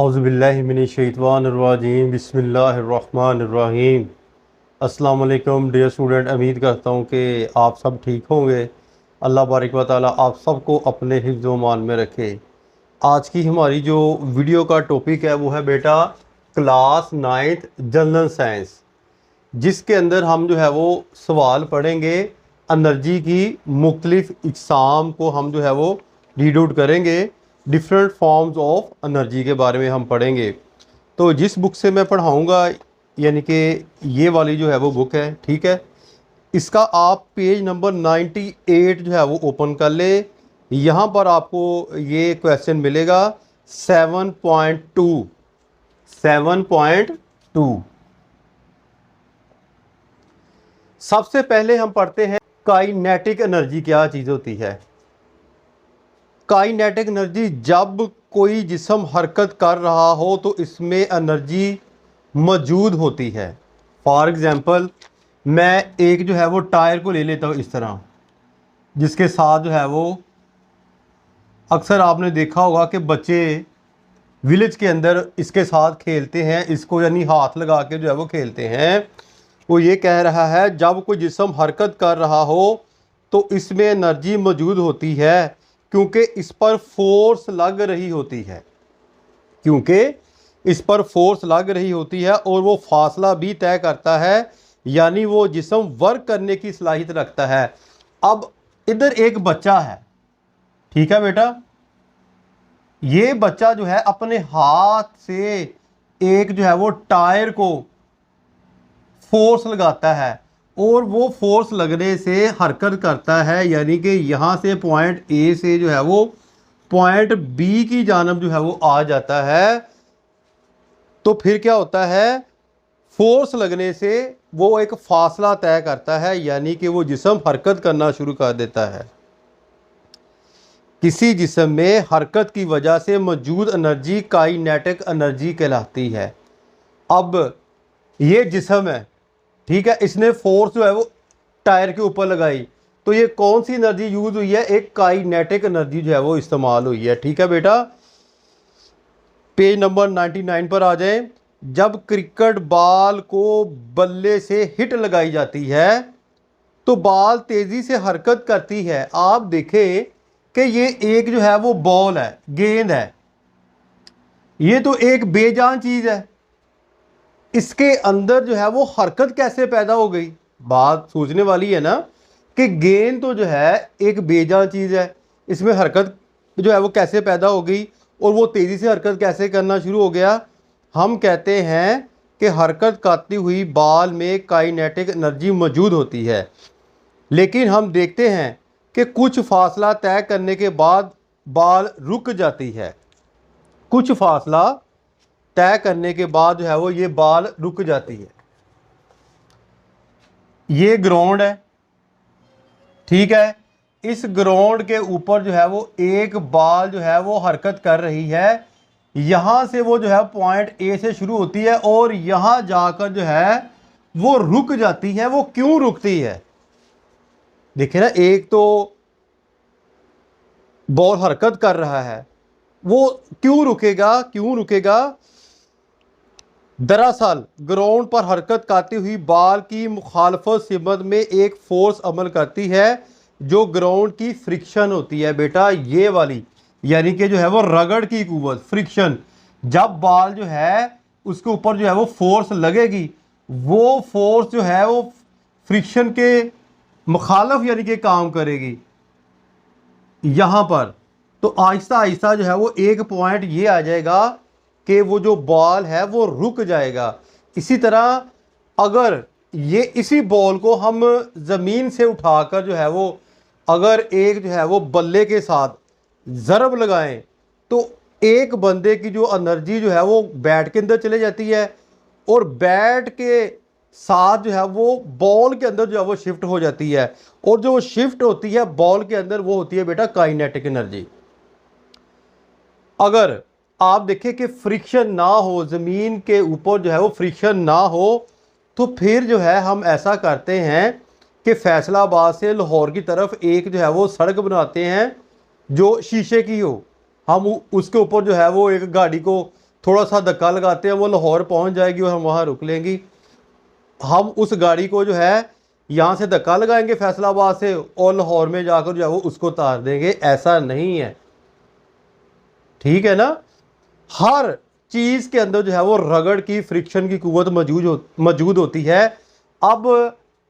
औज़ुबिल्लाहिमिनश्शैतानिर्रजीम बिस्मिल्लाहिर्रहमानिर्रहीम। अस्सलाम वालेकुम डियर स्टूडेंट, उम्मीद करता हूँ कि आप सब ठीक होंगे। अल्लाह बारिक व तआला आप सबको अपने हिफ्ज़ व मान में रखे। आज की हमारी जो वीडियो का टॉपिक है वो है बेटा क्लास 9th जनरल साइंस, जिसके अंदर हम जो है वो सवाल पढ़ेंगे। एनर्जी की मुख्तलिफ़ इक़साम को हम जो है वो रीड आउट करेंगे। डिफरेंट फॉर्म्स ऑफ एनर्जी के बारे में हम पढ़ेंगे। तो जिस बुक से मैं पढ़ाऊँगा यानी कि ये वाली जो है वो बुक है, ठीक है। इसका आप पेज नंबर 98 जो है वो ओपन कर ले। यहाँ पर आपको ये क्वेश्चन मिलेगा 7.2। सबसे पहले हम पढ़ते हैं काइनेटिक एनर्जी क्या चीज़ होती है। काइनेटिक एनर्जी, जब कोई जिस्म हरकत कर रहा हो तो इसमें एनर्जी मौजूद होती है। फॉर एग्ज़ाम्पल मैं एक जो है वो टायर को ले लेता हूँ इस तरह, जिसके साथ जो है वो अक्सर आपने देखा होगा कि बच्चे विलेज के अंदर इसके साथ खेलते हैं, इसको यानी हाथ लगा के जो है वो खेलते हैं। वो ये कह रहा है जब कोई जिस्म हरकत कर रहा हो तो इसमें एनर्जी मौजूद होती है, क्योंकि इस पर फोर्स लग रही होती है। क्योंकि इस पर फोर्स लग रही होती है और वो फासला भी तय करता है, यानी वो जिस्म वर्क करने की सलाहियत रखता है। अब इधर एक बच्चा है, ठीक है बेटा। ये बच्चा जो है अपने हाथ से एक जो है वो टायर को फोर्स लगाता है और वो फोर्स लगने से हरकत करता है, यानी कि यहाँ से पॉइंट ए से जो है वो पॉइंट बी की जानब जो है वो आ जाता है। तो फिर क्या होता है, फोर्स लगने से वो एक फासला तय करता है, यानी कि वो जिस्म हरकत करना शुरू कर देता है। किसी जिस्म में हरकत की वजह से मौजूद एनर्जी काइनेटिक एनर्जी कहलाती है। अब ये जिस्म है, ठीक है, इसने फोर्स जो है वो टायर के ऊपर लगाई, तो ये कौन सी एनर्जी यूज हुई है, एक काइनेटिक एनर्जी जो है वो इस्तेमाल हुई है। ठीक है बेटा, पेज नंबर 99 पर आ जाए। जब क्रिकेट बॉल को बल्ले से हिट लगाई जाती है तो बॉल तेजी से हरकत करती है। आप देखें कि ये एक जो है वो बॉल है, गेंद है, ये तो एक बेजान चीज है, इसके अंदर जो है वो हरकत कैसे पैदा हो गई। बात सोचने वाली है ना कि गेंद तो जो है एक बेजान चीज़ है, इसमें हरकत जो है वो कैसे पैदा हो गई और वो तेज़ी से हरकत कैसे करना शुरू हो गया। हम कहते हैं कि हरकत करती हुई बॉल में काइनेटिक एनर्जी मौजूद होती है, लेकिन हम देखते हैं कि कुछ फासला तय करने के बाद बॉल रुक जाती है। कुछ फासला तय करने के बाद जो है वो ये बॉल रुक जाती है। ये ग्राउंड है, ठीक है। इस ग्राउंड के ऊपर जो है वो एक बॉल जो है वो हरकत कर रही है। यहां से वो जो है पॉइंट ए से शुरू होती है और यहां जाकर जो है वो रुक जाती है। वो क्यों रुकती है, देखिए ना, एक तो बॉल हरकत कर रहा है, वो क्यों रुकेगा, क्यों रुकेगा। दरअसल ग्राउंड पर हरकत करती हुई बॉल की मुखालफत सिमत में एक फोर्स अमल करती है जो ग्राउंड की फ्रिक्शन होती है बेटा, ये वाली, यानी कि जो है वो रगड़ की कुव्वत, फ्रिक्शन। जब बॉल जो है उसके ऊपर जो है वो फोर्स लगेगी, वो फोर्स जो है वो फ्रिक्शन के मुखालफ यानी कि काम करेगी यहाँ पर। तो आहिस्ता आहिस्ता जो है वो एक पॉइंट ये आ जाएगा कि वो जो बॉल है वो रुक जाएगा। इसी तरह अगर ये इसी बॉल को हम ज़मीन से उठाकर जो है वो अगर एक जो है वो बल्ले के साथ ज़रब लगाएं तो एक बंदे की जो एनर्जी जो है वो बैट के अंदर चले जाती है और बैट के साथ जो है वो बॉल के अंदर जो है वो शिफ्ट हो जाती है, और जो शिफ्ट होती है बॉल के अंदर वो होती है बेटा काइनेटिक एनर्जी। अगर आप देखें कि फ्रिक्शन ना हो, ज़मीन के ऊपर जो है वो फ्रिक्शन ना हो, तो फिर जो है हम ऐसा करते हैं कि फैसलाबाद से लाहौर की तरफ एक जो है वो सड़क बनाते हैं जो शीशे की हो। हम उसके ऊपर जो है वो एक गाड़ी को थोड़ा सा धक्का लगाते हैं, वो लाहौर पहुंच जाएगी और हम वहाँ रुक लेंगी। हम उस गाड़ी को जो है यहाँ से धक्का लगाएंगे फैसलाबाद से और लाहौर में जाकर जो है वो उसको उतार देंगे, ऐसा नहीं है। ठीक है ना। हर चीज़ के अंदर जो है वो रगड़ की, फ्रिक्शन की कुव्वत मौजूद होती है। अब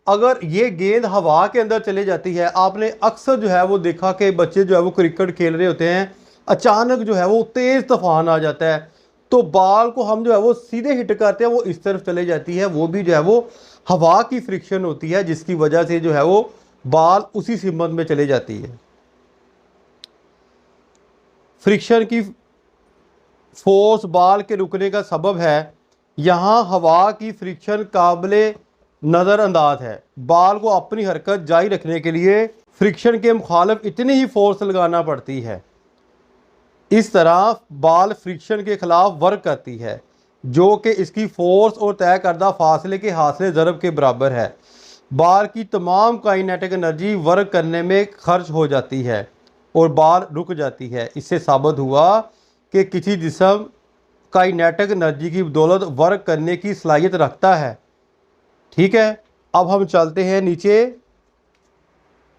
अगर ये गेंद हवा के अंदर चले जाती है, आपने अक्सर जो है वो देखा कि बच्चे जो है वो क्रिकेट खेल रहे होते हैं, अचानक जो है वो तेज़ तूफान आ जाता है, तो बॉल को हम जो है वो सीधे हिट करते हैं, वो इस तरफ चले जाती है। वो भी जो है वो हवा की फ्रिक्शन होती है, जिसकी वजह से जो है वो बॉल उसी सिमत में चले जाती है। फ्रिक्शन की फोर्स बॉल के रुकने का सबब है। यहाँ हवा की फ्रिक्शन काबिले नज़रअंदाज है। बॉल को अपनी हरकत जारी रखने के लिए फ्रिक्शन के मुखालिफ इतनी ही फोर्स लगाना पड़ती है। इस तरह बॉल फ्रिक्शन के खिलाफ वर्क करती है, जो कि इसकी फोर्स और तय करदा फासले के हासिल ज़रब के बराबर है। बॉल की तमाम काइनेटिक एनर्जी वर्क करने में खर्च हो जाती है और बॉल रुक जाती है। इससे साबित हुआ कि किसी जिस्म काइनेटिक एनर्जी की बदौलत वर्क करने की सलाहियत रखता है। ठीक है, अब हम चलते हैं नीचे।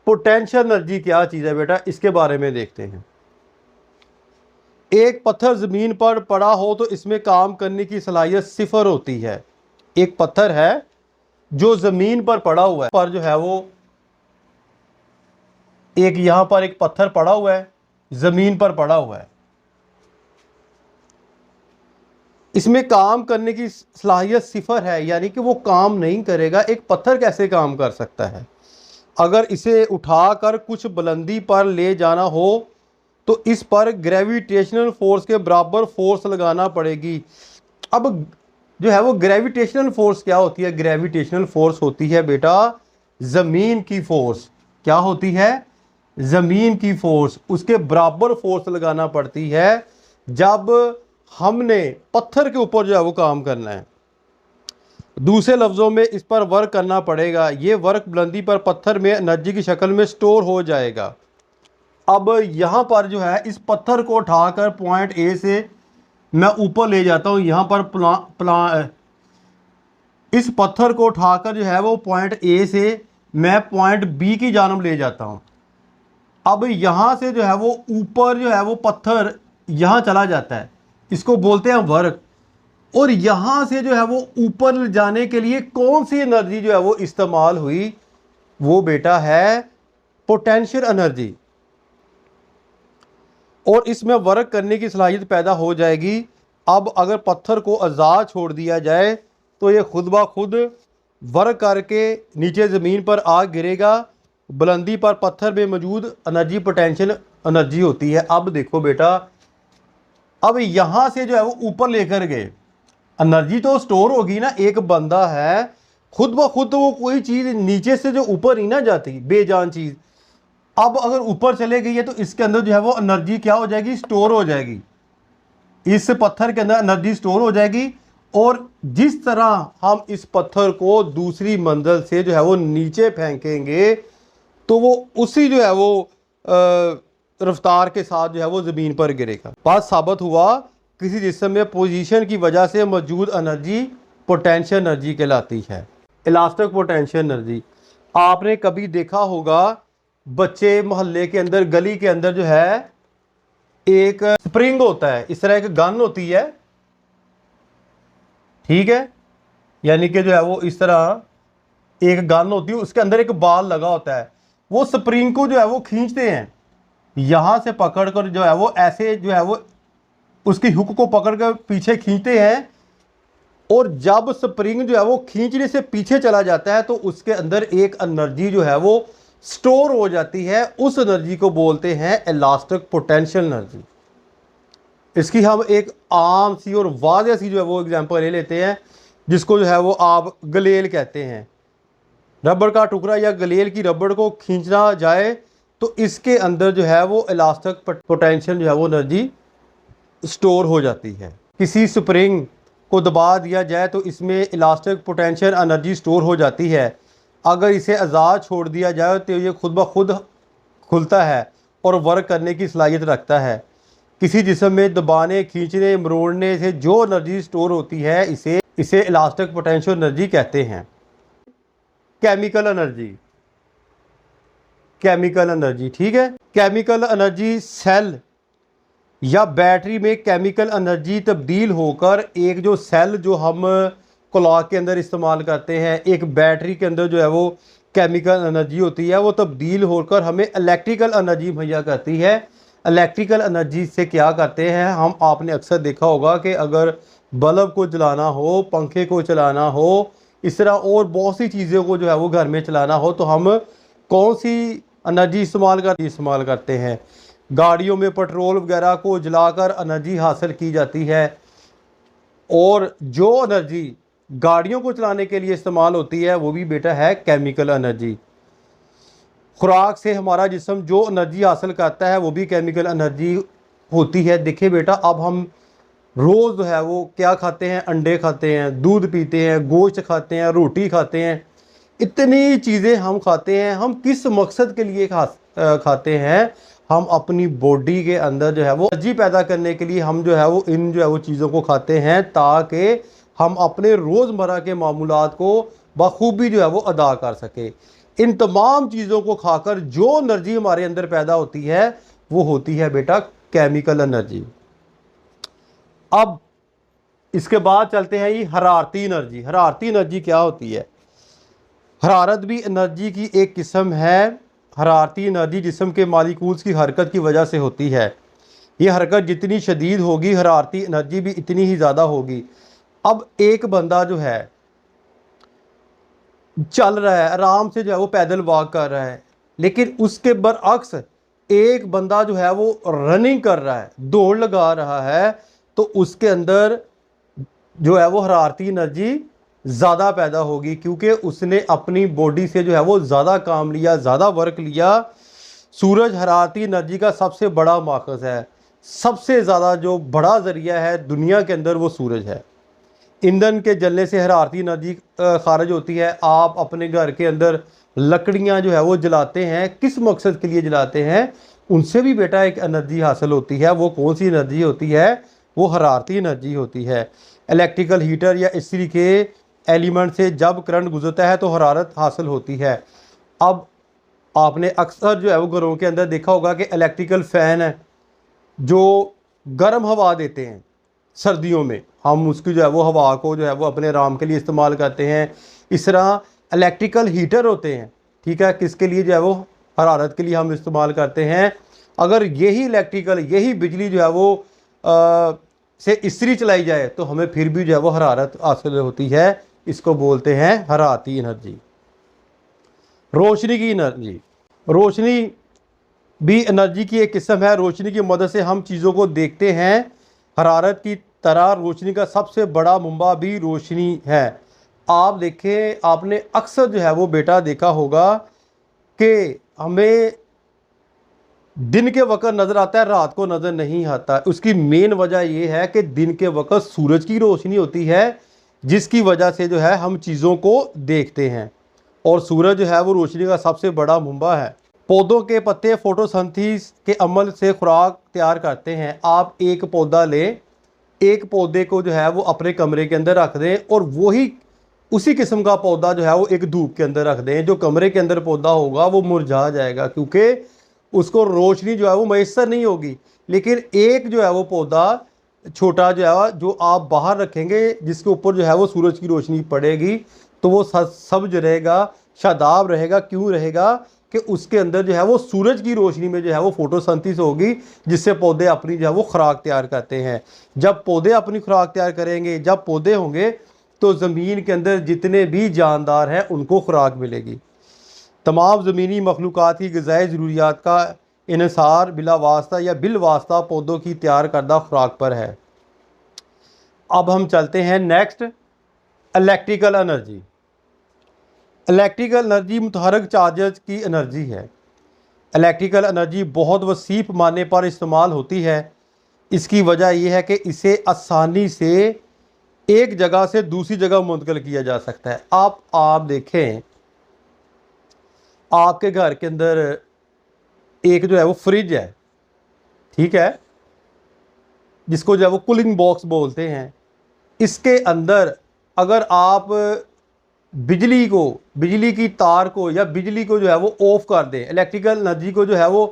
पोटेंशियल एनर्जी क्या चीज़ है बेटा, इसके बारे में देखते हैं। एक पत्थर ज़मीन पर पड़ा हो तो इसमें काम करने की सलाहियत सिफर होती है। एक पत्थर है जो ज़मीन पर पड़ा हुआ है, पर जो है वो एक यहाँ पर एक पत्थर पड़ा हुआ है, ज़मीन पर पड़ा हुआ है, इसमें काम करने की सलाहियत सिफर है, यानी कि वो काम नहीं करेगा। एक पत्थर कैसे काम कर सकता है? अगर इसे उठाकर कुछ बुलंदी पर ले जाना हो तो इस पर ग्रेविटेशनल फोर्स के बराबर फोर्स लगाना पड़ेगी। अब जो है वो ग्रेविटेशनल फोर्स क्या होती है? ग्रेविटेशनल फोर्स होती है बेटा ज़मीन की फोर्स। क्या होती है? ज़मीन की फोर्स। उसके बराबर फोर्स लगाना पड़ती है जब हमने पत्थर के ऊपर जो है वो काम करना है। दूसरे लफ्ज़ों में इस पर वर्क करना पड़ेगा। ये वर्क बुलंदी पर पत्थर में एनर्जी की शक्ल में स्टोर हो जाएगा। अब यहाँ पर जो है इस पत्थर को उठाकर पॉइंट ए से मैं ऊपर ले जाता हूँ। यहाँ पर इस पत्थर को उठाकर जो है वो पॉइंट ए से मैं पॉइंट बी की जानब ले जाता हूँ। अब यहाँ से जो है वो ऊपर जो है वो पत्थर यहाँ चला जाता है, इसको बोलते हैं वर्क। और यहाँ से जो है वो ऊपर जाने के लिए कौन सी एनर्जी जो है वो इस्तेमाल हुई? वो बेटा है पोटेंशियल एनर्जी। और इसमें वर्क करने की सलाहियत पैदा हो जाएगी। अब अगर पत्थर को आज़ाद छोड़ दिया जाए तो ये खुद ब खुद वर्क करके नीचे ज़मीन पर आ गिरेगा। बुलंदी पर पत्थर में मौजूद एनर्जी पोटेंशियल एनर्जी होती है। अब देखो बेटा, अब यहाँ से जो है वो ऊपर लेकर गए, एनर्जी तो स्टोर होगी ना। एक बंदा है, खुद ब खुद तो वो कोई चीज़ नीचे से जो ऊपर ही ना जाती, बेजान चीज़। अब अगर ऊपर चले गई है तो इसके अंदर जो है वो एनर्जी क्या हो जाएगी? स्टोर हो जाएगी। इस पत्थर के अंदर एनर्जी स्टोर हो जाएगी। और जिस तरह हम इस पत्थर को दूसरी मंजिल से जो है वो नीचे फेंकेंगे तो वो उसी जो है वो रफ्तार के साथ जो है वो ज़मीन पर गिरेगा। बात साबित हुआ किसी जिस्म में पोजीशन की वजह से मौजूद एनर्जी पोटेंशियल एनर्जी कहलाती है। इलास्टिक पोटेंशियल एनर्जी आपने कभी देखा होगा, बच्चे मोहल्ले के अंदर, गली के अंदर जो है एक स्प्रिंग होता है, इस तरह एक गन होती है। ठीक है, यानी कि जो है वो इस तरह एक गन होती है, उसके अंदर एक बॉल लगा होता है। वो स्प्रिंग को जो है वो खींचते हैं, यहाँ से पकड़कर जो है वो ऐसे जो है वो उसकी हुक को पकड़कर पीछे खींचते हैं। और जब स्प्रिंग जो है वो खींचने से पीछे चला जाता है तो उसके अंदर एक एनर्जी जो है वो स्टोर हो जाती है। उस एनर्जी को बोलते हैं इलास्टिक पोटेंशियल एनर्जी। इसकी हम एक आम सी और वाज़ेह सी जो है वो एग्जांपल ले लेते हैं, जिसको जो है वो आप गलेल कहते हैं। रबड़ का टुकड़ा या गलेल की रबड़ को खींचना जाए तो इसके अंदर जो है वो इलास्टिक पोटेंशियल जो है वो एनर्जी स्टोर हो जाती है। किसी स्प्रिंग को दबा दिया जाए तो इसमें इलास्टिक पोटेंशियल एनर्जी स्टोर हो जाती है। अगर इसे आज़ाद छोड़ दिया जाए तो ये खुद ब खुद खुलता है और वर्क करने की सलाहियत रखता है। किसी जिस्म में दबाने, खींचने, मरोड़ने से जो एनर्जी स्टोर होती है इसे इलास्टिक पोटेंशियल एनर्जी कहते हैं। केमिकल एनर्जी, केमिकल एनर्जी, ठीक है। केमिकल एनर्जी सेल या बैटरी में केमिकल एनर्जी तब्दील होकर एक जो सेल जो हम क्लॉक के अंदर इस्तेमाल करते हैं, एक बैटरी के अंदर जो है वो केमिकल एनर्जी होती है, वो तब्दील होकर हमें इलेक्ट्रिकल एनर्जी मुहैया करती है। इलेक्ट्रिकल एनर्जी से क्या करते हैं हम, आपने अक्सर देखा होगा कि अगर बल्ब को जलाना हो, पंखे को चलाना हो, इस तरह और बहुत सी चीज़ों को जो है वो घर में चलाना हो, तो हम कौन सी एनर्जी इस्तेमाल करते हैं। गाड़ियों में पेट्रोल वगैरह को जलाकर एनर्जी हासिल की जाती है, और जो एनर्जी गाड़ियों को चलाने के लिए इस्तेमाल होती है वो भी बेटा है केमिकल एनर्जी। खुराक से हमारा जिस्म जो एनर्जी हासिल करता है वो भी केमिकल एनर्जी होती है। देखिए बेटा, अब हम रोज़ जो है वो क्या खाते हैं, अंडे खाते हैं, दूध पीते हैं, गोश्त खाते हैं, रोटी खाते हैं, इतनी चीज़ें हम खाते हैं। हम किस मकसद के लिए खाते हैं? हम अपनी बॉडी के अंदर जो है वो एनर्जी पैदा करने के लिए हम जो है वो इन जो है वो चीज़ों को खाते हैं, ताकि हम अपने रोज़मर्रा के मामूलात को बखूबी जो है वो अदा कर सके। इन तमाम चीज़ों को खाकर जो एनर्जी हमारे अंदर पैदा होती है वो होती है बेटा केमिकल एनर्जी। अब इसके बाद चलते हैं ये हरारती एनर्जी। हरारती एनर्जी क्या होती है? हरारत भी एनर्जी की एक किस्म है। हरारती एनर्जी जिस्म के मालिक्यूल्स की हरकत की वजह से होती है। ये हरकत जितनी शदीद होगी, हरारती एनर्जी भी इतनी ही ज़्यादा होगी। अब एक बंदा जो है चल रहा है, आराम से जो है वो पैदल वॉक कर रहा है, लेकिन उसके बरअक्स एक बंदा जो है वो रनिंग कर रहा है, दौड़ लगा रहा है, तो उसके अंदर जो है वो हरारती एनर्जी ज़्यादा पैदा होगी, क्योंकि उसने अपनी बॉडी से जो है वो ज़्यादा काम लिया, ज़्यादा वर्क लिया। सूरज हरारती एनर्जी का सबसे बड़ा माखज़ है। सबसे ज़्यादा जो बड़ा ज़रिया है दुनिया के अंदर वो सूरज है। ईंधन के जलने से हरारती एनर्जी खारिज होती है। आप अपने घर के अंदर लकड़ियाँ जो है वो जलाते हैं, किस मकसद के लिए जलाते हैं? उनसे भी बेटा एक एनर्जी हासिल होती है। वो कौन सी एनर्जी होती है? वो हरारती एनर्जी होती है। इलेक्ट्रिकल हीटर या इस्त्री के एलिमेंट से जब करंट गुजरता है तो हरारत हासिल होती है। अब आपने अक्सर जो है वो घरों के अंदर देखा होगा कि इलेक्ट्रिकल फ़ैन है जो गर्म हवा देते हैं सर्दियों में, हम उसकी जो है वो हवा को जो है वो अपने आराम के लिए इस्तेमाल करते हैं। इस तरह इलेक्ट्रिकल हीटर होते हैं, ठीक है, किसके लिए जो है वो हरारत के लिए हम इस्तेमाल करते हैं। अगर यही बिजली जो है वो से इस्त्री चलाई जाए तो हमें फिर भी जो है वो हरारत हासिल होती है। इसको बोलते हैं हरारती एनर्जी। रोशनी की एनर्जी, रोशनी भी एनर्जी की एक किस्म है। रोशनी की मदद से हम चीज़ों को देखते हैं। हरारत की तरह रोशनी का सबसे बड़ा मंबा भी रोशनी है। आप देखें, आपने अक्सर जो है वो बेटा देखा होगा कि हमें दिन के वक्त नज़र आता है, रात को नज़र नहीं आता। उसकी मेन वजह यह है कि दिन के वक्त सूरज की रोशनी होती है, जिसकी वजह से जो है हम चीज़ों को देखते हैं, और सूरज जो है वो रोशनी का सबसे बड़ा मंबा है। पौधों के पत्ते फोटोसिंथेसिस के अमल से खुराक तैयार करते हैं। आप एक पौधा लें, एक पौधे को जो है वो अपने कमरे के अंदर रख दें, और वही उसी किस्म का पौधा जो है वो एक धूप के अंदर रख दें। जो कमरे के अंदर पौधा होगा वो मुरझा जाएगा, क्योंकि उसको रोशनी जो है वो मैसर नहीं होगी। लेकिन एक जो है वो पौधा छोटा जो है जो आप बाहर रखेंगे, जिसके ऊपर जो है वो सूरज की रोशनी पड़ेगी, तो वो सब्ज रहेगा, शादाब रहेगा। क्यों रहेगा? कि उसके अंदर जो है वो सूरज की रोशनी में जो है वो फोटोसिंथेसिस होगी, जिससे पौधे अपनी जो है वो खुराक तैयार करते हैं। जब पौधे अपनी खुराक तैयार करेंगे, जब पौधे होंगे, तो ज़मीन के अंदर जितने भी जानदार हैं उनको खुराक मिलेगी। तमाम ज़मीनी मखलूक़ात की ग़िज़ाई ज़रूरियात का इन्हिसार बिला वास्ता या बिल वास्ता पौधों की तैयार करदा खुराक पर है। अब हम चलते हैं next, electrical energy. Electrical energy मुतहरक चार्जेस की एनर्जी है। इलेक्ट्रिकल एनर्जी बहुत वसीह पैमाने पर इस्तेमाल होती है। इसकी वजह यह है कि इसे आसानी से एक जगह से दूसरी जगह मुंतकिल किया जा सकता है। आप देखें, आपके घर के अंदर एक जो है वो फ्रिज है, ठीक है, जिसको जो है वो कूलिंग बॉक्स बोलते हैं, इसके अंदर अगर आप बिजली की तार को या बिजली को जो है वो ऑफ कर दें, इलेक्ट्रिकल एनर्जी को जो है वो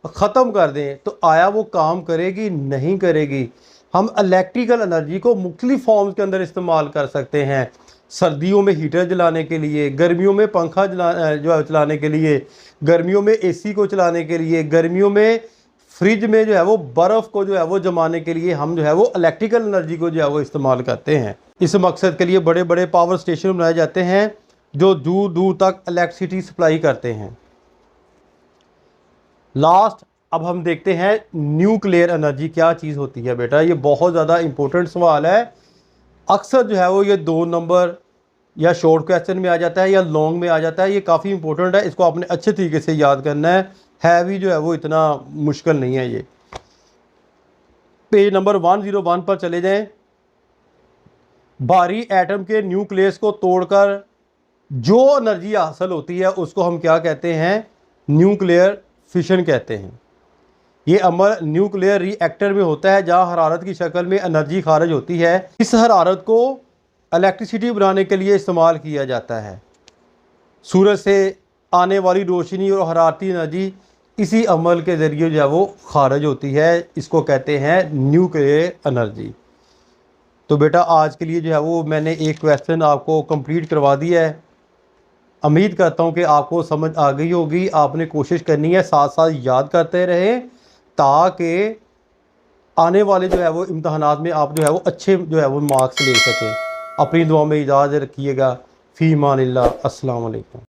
ख़त्म कर दें, तो आया वो काम करेगी? नहीं करेगी। हम इलेक्ट्रिकल एनर्जी को मुख्तलिफ फॉर्म्स के अंदर इस्तेमाल कर सकते हैं। सर्दियों में हीटर जलाने के लिए, गर्मियों में पंखा जो है चलाने के लिए, गर्मियों में एसी को चलाने के लिए, गर्मियों में फ्रिज में जो है वो बर्फ़ को जो है वो जमाने के लिए हम जो है वो इलेक्ट्रिकल एनर्जी को जो है वो इस्तेमाल करते हैं। इस मकसद के लिए बड़े बड़े पावर स्टेशन बनाए जाते हैं जो दूर दूर तक इलेक्ट्रिसिटी सप्लाई करते हैं। लास्ट अब हम देखते हैं न्यूक्लियर एनर्जी क्या चीज़ होती है। बेटा ये बहुत ज़्यादा इंपॉर्टेंट सवाल है। अक्सर जो है वो ये 2 नंबर या शॉर्ट क्वेश्चन में आ जाता है या लॉन्ग में आ जाता है। ये काफ़ी इंपॉर्टेंट है, इसको आपने अच्छे तरीके से याद करना है भी जो है वो इतना मुश्किल नहीं है। ये पेज नंबर 101 पर चले जाएं। भारी एटम के न्यूक्लियस को तोड़कर जो एनर्जी हासिल होती है उसको हम क्या कहते हैं? न्यूक्लियर फिशन कहते हैं। ये अमल न्यूक्लियर रिएक्टर में होता है जहां हरारत की शक्ल में एनर्जी खारिज होती है। इस हरारत को इलेक्ट्रिसिटी बनाने के लिए इस्तेमाल किया जाता है। सूरज से आने वाली रोशनी और हरारती एनर्जी इसी अमल के ज़रिए जो है वो खारिज होती है। इसको कहते हैं न्यूक्लियर एनर्जी। तो बेटा आज के लिए जो है वो मैंने एक क्वेश्चन आपको कंप्लीट करवा दिया है। उम्मीद करता हूँ कि आपको समझ आ गई होगी। आपने कोशिश करनी है साथ साथ याद करते रहें ताकि आने वाले जो है वो इम्तहानात में आप जो है वो अच्छे जो है वो मार्क्स ले सकें। अपनी दुआ में इजाज़त रखिएगा। फ़ी अमानिल्लाह। अस्सलाम वालेकुम।